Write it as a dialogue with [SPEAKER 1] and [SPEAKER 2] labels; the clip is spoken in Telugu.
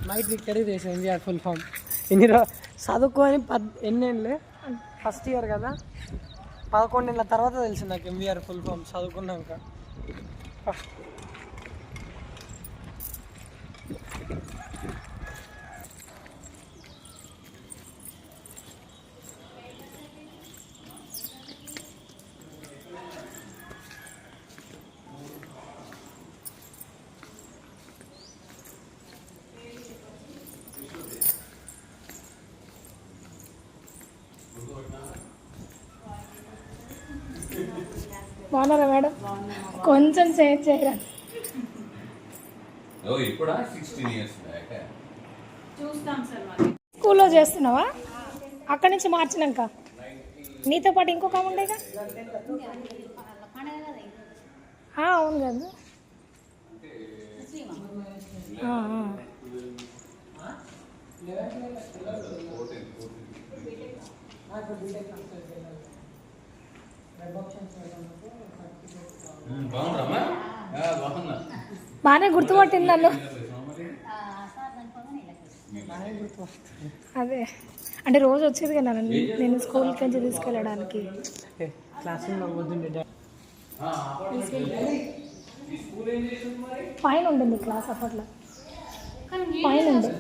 [SPEAKER 1] నైట్ ఇక్కడే చేసాను ఎంవిఆర్ ఫుల్ ఫామ్. ఇన్ని చదువుకొని ఎన్నేళ్ళు ఫస్ట్ ఇయర్ కదా, 11 ఏళ్ళ తర్వాత తెలిసింది నాకు ఎంవిఆర్ ఫుల్ ఫామ్ చదువుకున్నాక.
[SPEAKER 2] బాగున్నారా మేడం? కొంచెం చేంజ్ చేయరా. స్కూల్లో చేస్తున్నావా? అక్కడి నుంచి మార్చినాక నీతో పాటు ఇంకొక ఉండేగా. అవును కదా. బాగానే గుర్తుపట్టింది నన్ను. అదే అంటే రోజు వచ్చేది కదా నేను స్కూల్కి నుంచి తీసుకెళ్ళడానికి. పైన ఉండింది క్లాస్ అప్పట్లో, పైన ఉండే.